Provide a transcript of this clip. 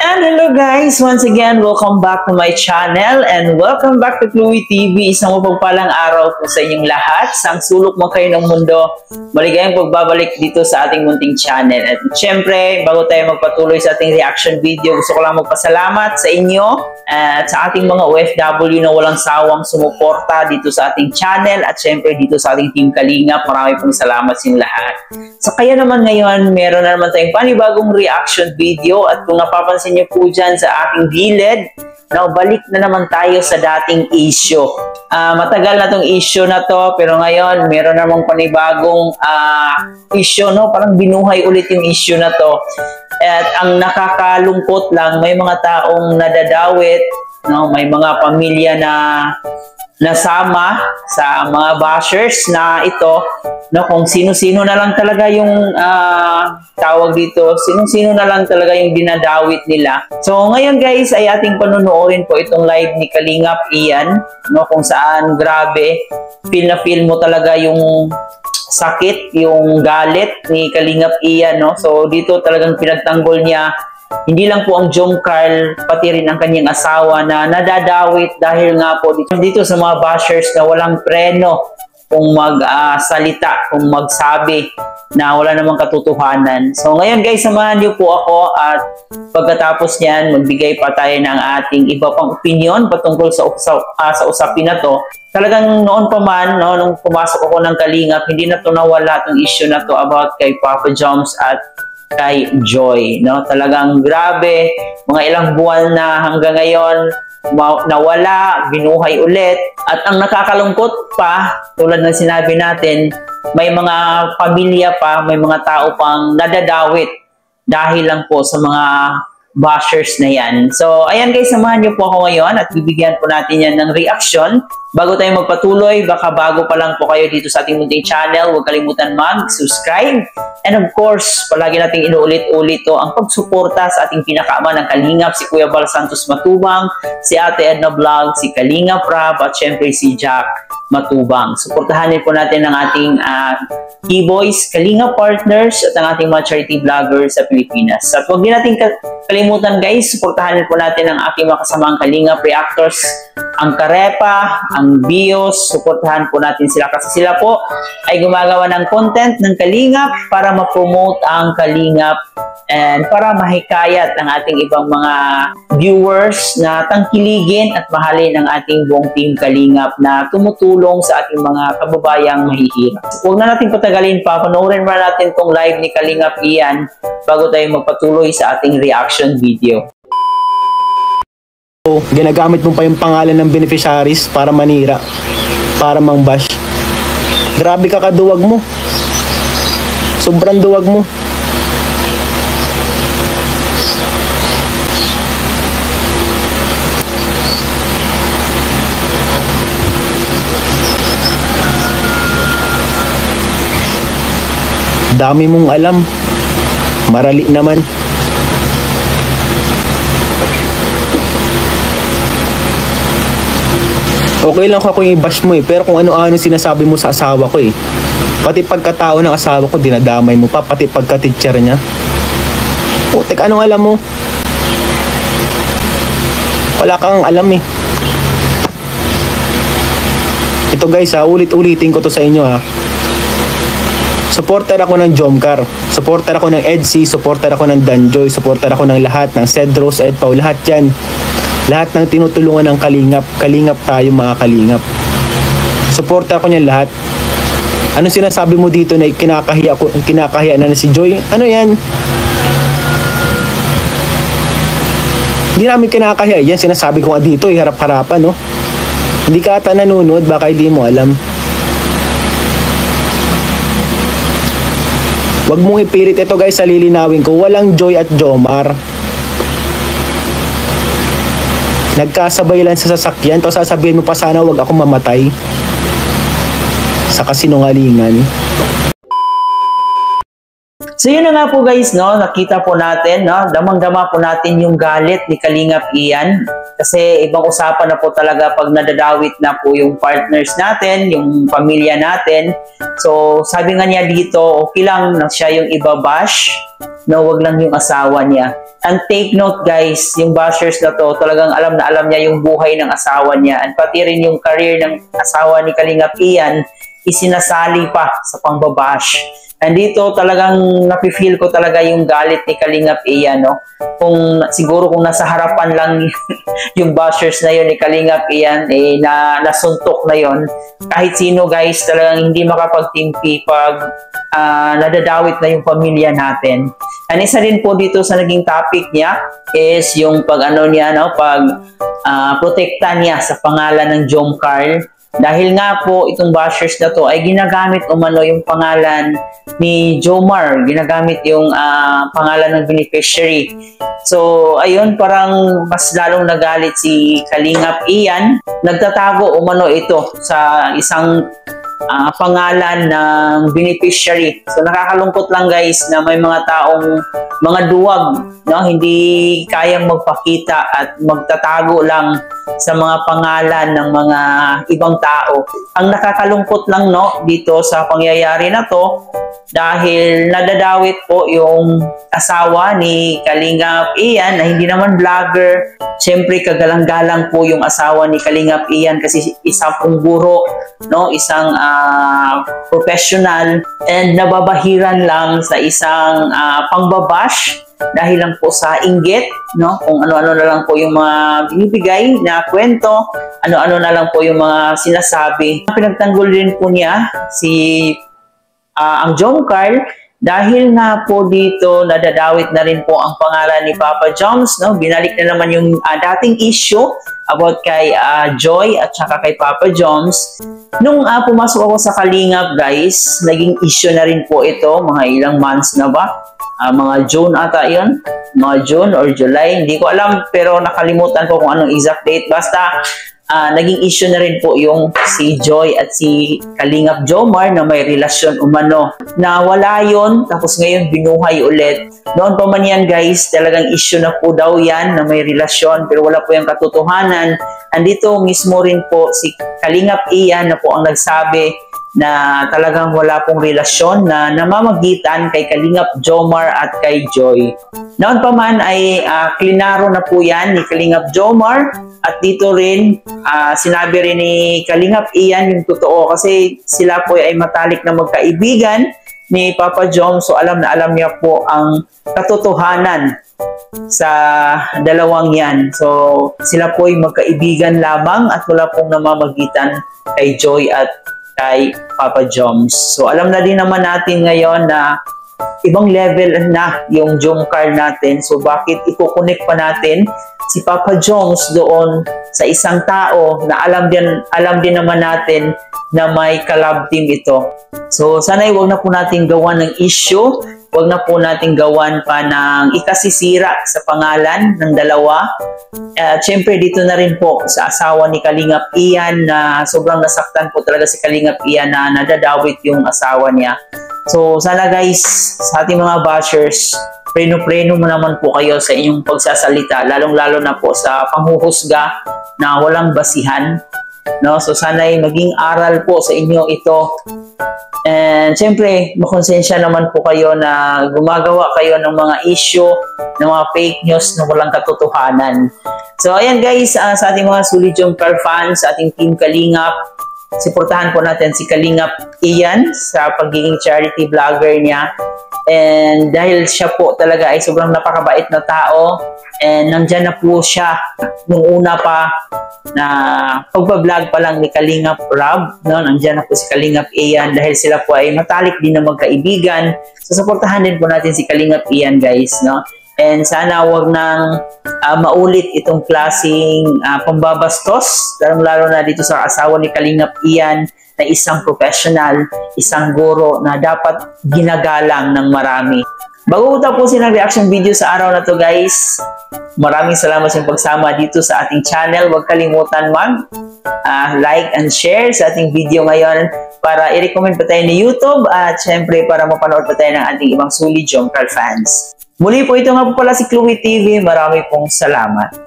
And hello guys, once again, welcome back to my channel and welcome back to Chloe TV. Isang mapagpalang araw po sa inyong lahat. Sa sulok mo kayo ng mundo, maligayang pagbabalik dito sa ating munting channel. At syempre, bago tayo magpatuloy sa ating reaction video, gusto ko lang magpasalamat sa inyo at sa ating mga OFW na walang sawang sumuporta dito sa ating channel at syempre dito sa ating Team Kalingap. Marami pong salamat sa inyong lahat. So kaya naman ngayon, meron na naman tayong panibagong reaction video at kung napapansin niyo po dyan sa aking gilid, balik na naman tayo sa dating issue. Matagal na tong issue na to, pero ngayon meron namang panibagong issue, no? Parang binuhay ulit yung issue na to. At ang nakakalungkot lang, may mga taong nadadawit, no? May mga pamilya na nasama sa mga bashers na ito, no, kung sino-sino na lang talaga yung tawag dito, sino-sino na lang talaga yung dinadawit nila. So ngayon guys ay ating panunuorin po itong live ni Kalingap Ian, no, kung saan grabe, feel na feel mo talaga yung sakit, yung galit ni Kalingap Ian, no. So dito talagang pinagtanggol niya hindi lang po ang Jomcarl, pati rin ang kanyang asawa na nadadawit dahil nga po dito sa mga bashers na walang preno kung magsalita, kung magsabi na wala namang katotohanan. So ngayon guys, samahan niyo po ako at pagkatapos niyan, magbigay pa tayo ng ating iba pang opinion patungkol sa usapin na to. Talagang noon pa man, no, nung pumasok ako ng Kalingap, hindi na to nawala itong issue na to about kay Papa Joms at kay Joy, no? Talagang grabe, mga ilang buwan na hanggang ngayon nawala, binuhay ulit. At ang nakakalungkot pa, tulad ng sinabi natin, may mga pamilya pa, may mga tao pang nadadawit dahil lang po sa mga bashers na yan. So ayan guys, samahan niyo po ako ngayon at bibigyan po natin yan ng reaction. Bago tayo magpatuloy, baka bago pa lang po kayo dito sa ating munting channel, huwag kalimutan mag-subscribe. And of course, palagi nating inuulit-ulit to ang pagsuporta sa ating pinakaama ng Kalingap, si Kuya Bal Santos Matubang, si Ate Edna Vlog, si Kalingap Rab, at syempre si Jack Matubang. Suportahan po natin ang ating Keyboys, Kalingap Partners, at ang ating mga charity vloggers sa Pilipinas. At huwag din natin kalimutan guys, suportahan po natin ang aking mga kasamang Kalingap Reactors, ang Karepa, ang Bios, suportahan po natin sila kasi sila po ay gumagawa ng content ng Kalingap para ma-promote ang Kalingap and para mahikayat ng ating ibang mga viewers na tangkiligin at mahalin ang ating buong Team Kalingap na tumutulong sa ating mga kababayang mahihirap. Huwag na natin patagalin pa, panoorin pa natin tong live ni Kalingap Ian bago tayo magpatuloy sa ating reaction video. Ginagamit mo pa yung pangalan ng beneficiaries para manira, para mangbash. Grabe ka kaduwag mo. Sobrang duwag mo. Dami mong alam. Marali naman. Okay lang ako yung i-bash mo pero kung ano-ano sinasabi mo sa asawa ko Pati pagkatao ng asawa ko, dinadamay mo pa, pati pagka-teacher niya. Putik, anong alam mo? Wala kang alam Ito guys ulit-ulitin ko to sa inyo Supporter ako ng Jomcar, supporter ako ng EDC, supporter ako ng Danjoy, supporter ako ng lahat, ng Cedros, Edpau, lahat yan. Lahat ng tinutulungan ng Kalingap, Kalingap tayo mga Kalingap. Supporter ako niyan lahat. Ano sinasabi mo dito na kinakahiya na si Joy? Ano yan? Hindi namin kinakahiya. Yan sinasabi ko nga dito, harap-harapan, no? Hindi ka ata nanonood, baka hindi mo alam. Huwag mong ipilit ito guys, sa lilinawin ko. Walang Joy at Jomar. Nagkasabay lang sa sasakyan, tapos sasabihin mo pa sana wag ako mamatay sa kasinungalingan. So yun na nga po guys, no, nakita po natin, no, damang-dama po natin yung galit ni Kalingap Ian kasi ibang usapan na po talaga pag nadadawit na po yung partners natin, yung pamilya natin. So sabi nga niya dito, okay lang na siya yung ibabash no, wag lang yung asawa niya. And take note guys, yung bashers na to, talagang alam na alam niya yung buhay ng asawa niya, and pati rin yung career ng asawa ni Kalingap Ian, isinasali pa sa pangbabash. And dito talagang napifeel ko talaga yung galit ni Kalingap Ian, no? Siguro kung nasa harapan lang yung bashers na yun ni Kalingap Ian, nasuntok na yon. Kahit sino guys, talagang hindi makapagtimpi pag nadadawit na yung pamilya natin. And isa din po dito sa naging topic niya is yung protekta niya sa pangalan ng Jomcar. Dahil nga po itong bashers na to ay ginagamit umano yung pangalan ni Jomar, ginagamit yung pangalan ng beneficiary. So ayun, parang mas lalong nagalit si Kalingap Ian. Nagtatago umano ito sa isang pangalan ng beneficiary. So nakakalungkot lang guys na may mga taong mga duwag, no, hindi kayang magpakita at magtatago lang sa mga pangalan ng mga ibang tao. Ang nakakalungkot lang, no, dito sa pangyayari na to, dahil nadadawit po yung asawa ni Kalingap Ian na hindi naman vlogger. Siyempre kagalang-galang po yung asawa ni Kalingap Ian kasi isang pong guro, no, isang professional, and nababahiran lang sa isang pangbabash dahil lang po sa inggit, no, kung ano-ano na lang po yung mga binibigay na kwento, ano-ano na lang po yung mga sinasabi. Pinagtanggol din po niya ang Jomcar dahil nga po dito nadadawit na rin po ang pangalan ni Papa Joms, no? Binalik na naman yung dating issue about kay Joy at saka kay Papa Joms. Nung pumasok ako sa Kalingap guys, naging issue na rin po ito, mga ilang months na ba? Mga June ata yun, mga June or July, hindi ko alam, pero nakalimutan ko kung anong exact date. Basta naging issue na rin po yung si Joy at si Kalingap Jomar na may relasyon umano. Nawala yun, tapos ngayon binuhay ulit. Noon pa man yan guys, talagang issue na po daw yan na may relasyon, pero wala po yung katotohanan. Andito mismo rin po si Kalingap Ian na po ang nagsabi na talagang wala pong relasyon na namamagitan kay Kalingap Jomar at kay Joy. Noon pa man ay klinaro na po yan ni Kalingap Jomar, at dito rin sinabi rin ni Kalingap Ian yung totoo kasi sila po ay matalik na magkaibigan ni Papa Jom, so alam na alam niya po ang katotohanan sa dalawang yan. So sila po ay magkaibigan lamang at wala pong namamagitan kay Joy at kay Papa Joms. So alam na din naman natin ngayon na ibang level na yung Jomcar natin. So bakit i-connect pa natin si Papa Joms doon sa isang tao na alam din naman natin na may collab team ito. So sana'y wag na po natin gawan ng issue, wag na po natin gawan pa ng ikasisira sa pangalan ng dalawa. At syempre dito na rin po sa asawa ni Kalingap Ian na sobrang nasaktan po talaga si Kalingap Ian na nadadawit yung asawa niya. So sana guys, sa ating mga bashers, preno-preno mo naman po kayo sa inyong pagsasalita, lalong-lalo na po sa panghuhusga na walang basihan, no? So sana'y maging aral po sa inyo ito. And syempre, makonsensya naman po kayo na gumagawa kayo ng mga issue, ng mga fake news na walang katotohanan. So ayan guys, sa ating mga Solid Jomcar fans, sa ating Team Kalingap, suportahan po natin si Kalingap Ian sa pagiging charity vlogger niya. And dahil siya po talaga ay sobrang napakabait na tao, and nandyan na po siya nung una pa na pagbablog pa lang ni Kalingap Rob, no? Nandyan na po si Kalingap Ian dahil sila po ay matalik din na magkaibigan. So suportahan din po natin si Kalingap Ian guys, no? And sana wag nang maulit itong klaseng pambabastos, lalo na dito sa asawa ni Kalingap Ian na isang professional, isang guro na dapat ginagalang ng marami. Bago ko tapusin ang reaction video sa araw na to guys, maraming salamat sa pagsama dito sa ating channel. Huwag kalimutan like and share sa ating video ngayon para i-recommend pa tayo ni YouTube at syempre para mapanood pa tayo ng ating ibang Solid Jomcar fans. Muli po, ito nga po pala si Chloe TV. Marami pong salamat.